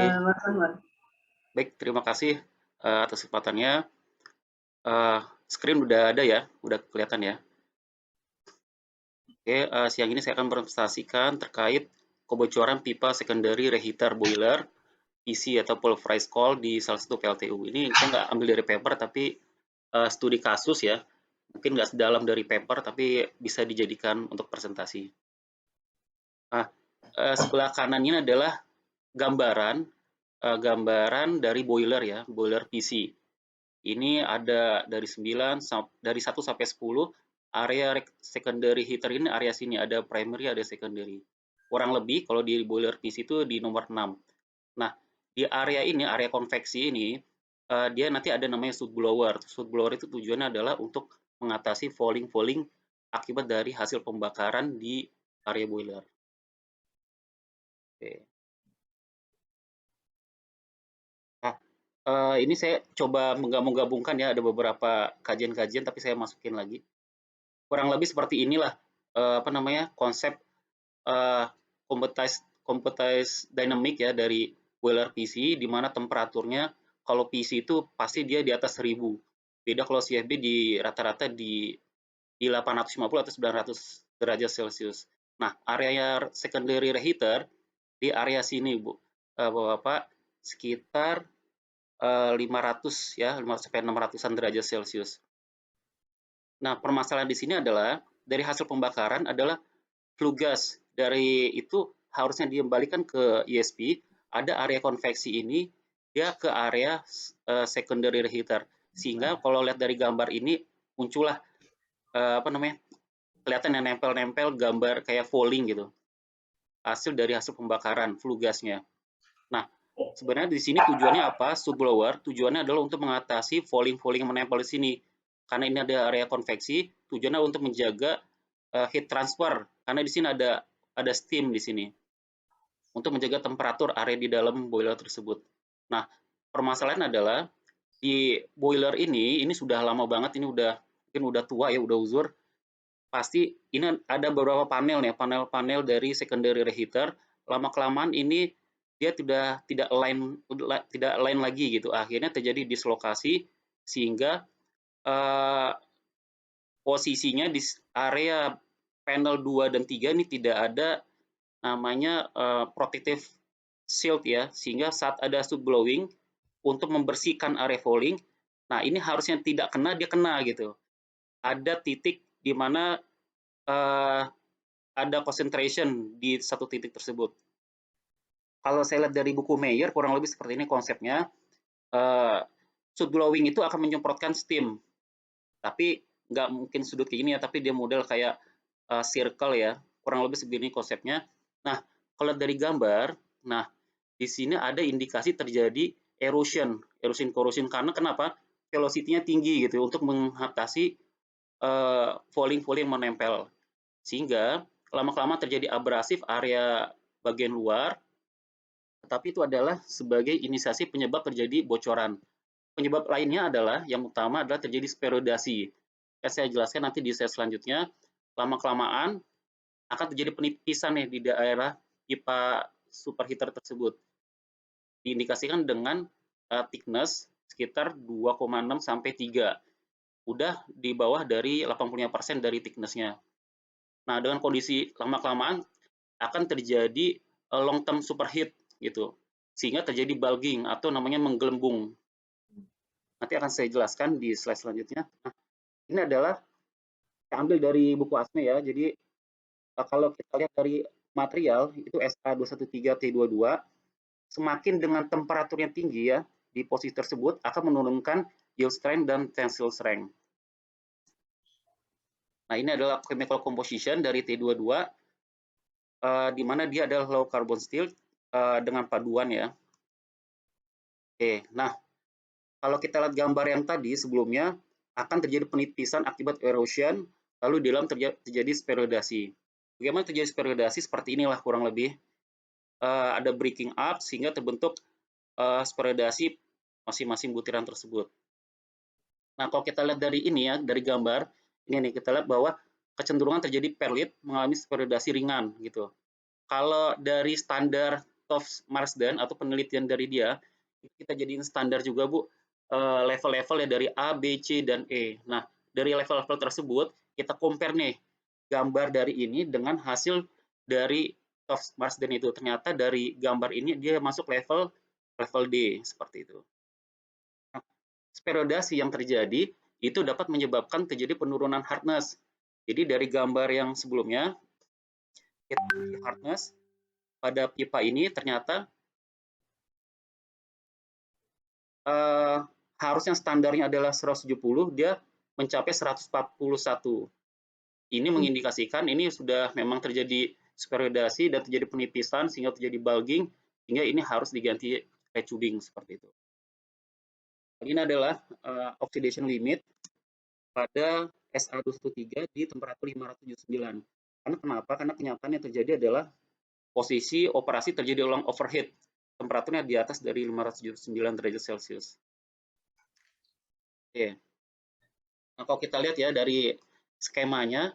Mas Ahmad. Baik, terima kasih atas kesempatannya. Screen udah ada ya, udah kelihatan ya. Oke, siang ini saya akan presentasikan terkait kebocoran pipa secondary reheater boiler PC atau pulverized coal di salah satu PLTU. Ini saya nggak ambil dari paper, tapi studi kasus ya. Mungkin nggak sedalam dari paper, tapi bisa dijadikan untuk presentasi. Nah, sebelah kanan ini adalah gambaran dari boiler ya, boiler PC. Ini ada dari 9 dari 1 sampai 10 area secondary heater ini, area sini ada primary, ada secondary. Kurang lebih kalau di boiler PC itu di nomor 6. Nah, di area ini, area konveksi ini, dia nanti ada namanya sud blower. Sud blower itu tujuannya adalah untuk mengatasi falling akibat dari hasil pembakaran di area boiler. Oke. Nah, ini saya coba menggabungkan ya, ada beberapa kajian-kajian, tapi saya masukin lagi. Kurang lebih seperti inilah konsep competitive dynamic ya dari boiler PC, di mana temperaturnya kalau PC itu pasti dia di atas 1000. Beda kalau CFB di rata-rata di 850 atau 900 derajat Celcius. Nah, area secondary reheater di area sini, Bu. Bapak, sekitar 500 ya, 500 sampai 600-an derajat Celcius. Nah, permasalahan di sini adalah dari hasil pembakaran adalah flue gas. Dari itu harusnya dikembalikan ke ESP, ada area konveksi ini dia ke area secondary reheater. Sehingga kalau lihat dari gambar ini muncullah kelihatan yang nempel-nempel gambar kayak falling gitu. Hasil dari hasil pembakaran flue gasnya. Nah, sebenarnya di sini tujuannya apa? Subblower tujuannya adalah untuk mengatasi falling yang menempel di sini. Karena ini ada area konveksi, tujuannya untuk menjaga heat transfer. Karena di sini ada steam di sini untuk menjaga temperatur area di dalam boiler tersebut. Nah, permasalahan adalah di boiler ini sudah lama banget, ini mungkin udah tua ya, udah uzur. Pasti ini ada beberapa panel nih, panel-panel dari secondary reheater. Lama kelamaan ini dia tidak align lagi gitu. Akhirnya terjadi dislokasi sehingga posisinya di area panel 2 dan 3 ini tidak ada namanya protective shield ya, sehingga saat ada subblowing untuk membersihkan area falling, nah ini harusnya tidak kena, dia kena gitu. Ada titik di mana ada concentration di satu titik tersebut. Kalau saya lihat dari buku Mayer, kurang lebih seperti ini konsepnya. Subblowing itu akan menyemprotkan steam, tapi nggak mungkin sudut kayak gini ya, tapi dia model kayak circle ya, kurang lebih segini konsepnya. Nah, kalau dari gambar, nah di sini ada indikasi terjadi erosion corrosion karena kenapa? Velocity-nya tinggi gitu untuk mengatasi falling menempel. Sehingga lama-kelamaan terjadi abrasif area bagian luar, tetapi itu adalah sebagai inisiasi penyebab terjadi bocoran. Penyebab lainnya adalah, yang utama adalah terjadi sperodasi. Saya jelaskan nanti di slide selanjutnya. Lama-kelamaan akan terjadi penipisan nih di daerah pipa superheater tersebut. Diindikasikan dengan thickness sekitar 2,6 sampai 3. Udah di bawah dari 85% dari thickness-nya. Nah, dengan kondisi lama-kelamaan akan terjadi long term superheat gitu. Sehingga terjadi bulging atau namanya menggelembung. Nanti akan saya jelaskan di slide selanjutnya. Nah, ini adalah saya ambil dari buku ASME ya. Jadi kalau kita lihat dari material itu SA213T22, semakin dengan temperaturnya tinggi ya di posisi tersebut akan menurunkan yield strength dan tensile strength. Nah, ini adalah chemical composition dari T22 di mana dia adalah low carbon steel dengan paduan ya. Oke, nah kalau kita lihat gambar yang tadi sebelumnya akan terjadi penipisan akibat erosion, lalu di dalam terjadi sperodasi. Bagaimana terjadi sperodasi? Seperti inilah kurang lebih. Ada breaking up sehingga terbentuk sperodasi masing-masing butiran tersebut. Nah, kalau kita lihat dari ini ya, dari gambar, ini nih kita lihat bahwa kecenderungan terjadi perlit mengalami sperodasi ringan gitu. Kalau dari standar Tufts Marsden atau penelitian dari dia, kita jadiin standar juga Bu, level-level ya dari A, B, C, dan E. Nah, dari level-level tersebut, kita compare nih, gambar dari ini dengan hasil dari Tufts Marsden itu. Ternyata dari gambar ini dia masuk level D, seperti itu. Nah, sperodasi yang terjadi itu dapat menyebabkan terjadi penurunan hardness. Jadi dari gambar yang sebelumnya, kita hardness pada pipa ini ternyata harusnya standarnya adalah 170, dia mencapai 141. Ini mengindikasikan ini sudah memang terjadi sperodasi dan terjadi penipisan sehingga terjadi bulging, sehingga ini harus diganti tubing seperti itu. Ini adalah oxidation limit pada SA213 di temperatur 579. Karena kenapa? Karena kenyataan yang terjadi adalah posisi operasi terjadi ulang overheat. Temperaturnya di atas dari 579 derajat Celcius. Oke. Nah, kalau kita lihat ya dari skemanya,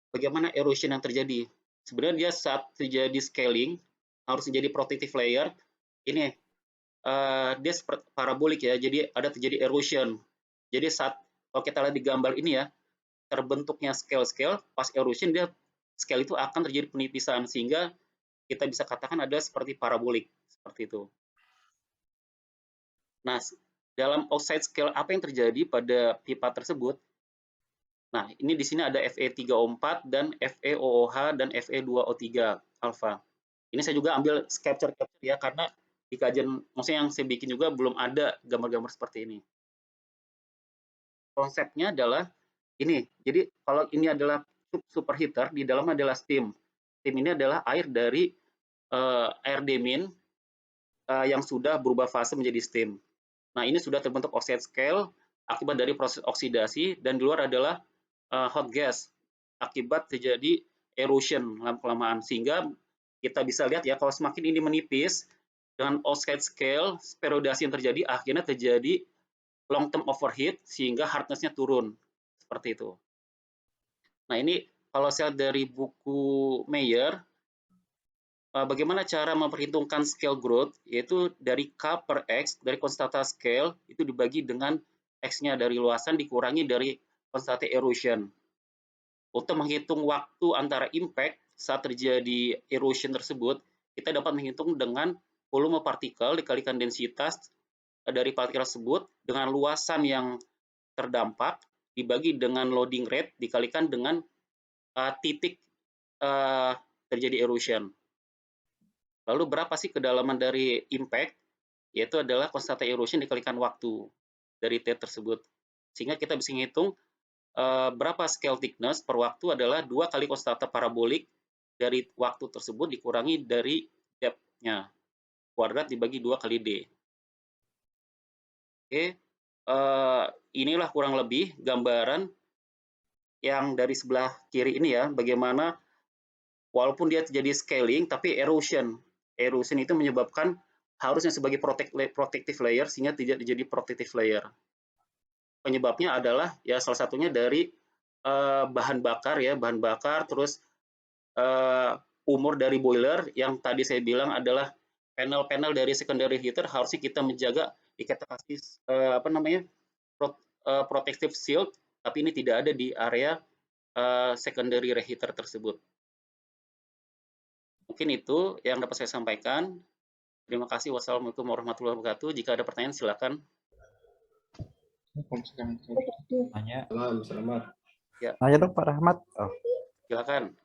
bagaimana erosion yang terjadi. Sebenarnya dia saat terjadi scaling, harus menjadi protective layer. Ini dia seperti parabolik ya, jadi ada terjadi erosion. Jadi saat kalau kita lihat di gambar ini ya, terbentuknya scale-scale, pas erosion dia scale itu akan terjadi penipisan, sehingga kita bisa katakan ada seperti parabolik, seperti itu. Nah, dalam oxide scale apa yang terjadi pada pipa tersebut? Nah, ini di sini ada Fe3O4 dan FeOOH dan Fe2O3 alfa. Ini saya juga ambil capture ya, karena di kajian, maksudnya yang saya bikin juga belum ada gambar-gambar seperti ini. Konsepnya adalah ini. Jadi kalau ini adalah superheater, di dalam adalah steam. Steam ini adalah air dari air demin yang sudah berubah fase menjadi steam. Nah, ini sudah terbentuk oxide scale akibat dari proses oksidasi, dan di luar adalah hot gas akibat terjadi erosion lama kelamaan, sehingga kita bisa lihat ya, kalau semakin ini menipis dengan oxide scale, sperodasi yang terjadi akhirnya terjadi long term overheat sehingga hardness-nya turun seperti itu. Nah, ini kalau saya dari buku Mayer, bagaimana cara memperhitungkan scale growth, yaitu dari K per X, dari konstanta scale, itu dibagi dengan X-nya dari luasan dikurangi dari konstanta erosion. Untuk menghitung waktu antara impact saat terjadi erosion tersebut, kita dapat menghitung dengan volume partikel dikalikan densitas dari partikel tersebut dengan luasan yang terdampak dibagi dengan loading rate dikalikan dengan titik terjadi erosion. Lalu berapa sih kedalaman dari impact? Yaitu adalah konstanta erosion dikalikan waktu dari T tersebut. Sehingga kita bisa menghitung berapa scale thickness per waktu adalah 2 kali konstanta parabolik dari waktu tersebut dikurangi dari depth-nya. Kuadrat dibagi 2 kali D. Oke, inilah kurang lebih gambaran yang dari sebelah kiri ini ya, bagaimana walaupun dia terjadi scaling, tapi erosion. Erosion itu menyebabkan harusnya sebagai protective layer, sehingga tidak terjadi protective layer. Penyebabnya adalah ya salah satunya dari bahan bakar ya, bahan bakar, terus umur dari boiler yang tadi saya bilang adalah panel-panel dari secondary heater harusnya kita menjaga, kita kasih protective shield, tapi ini tidak ada di area secondary reheater tersebut. Mungkin itu yang dapat saya sampaikan. Terima kasih. Wassalamualaikum warahmatullahi wabarakatuh. Jika ada pertanyaan silakan. Tanya. Selamat. Nanya dong Pak Rahmat. Silakan.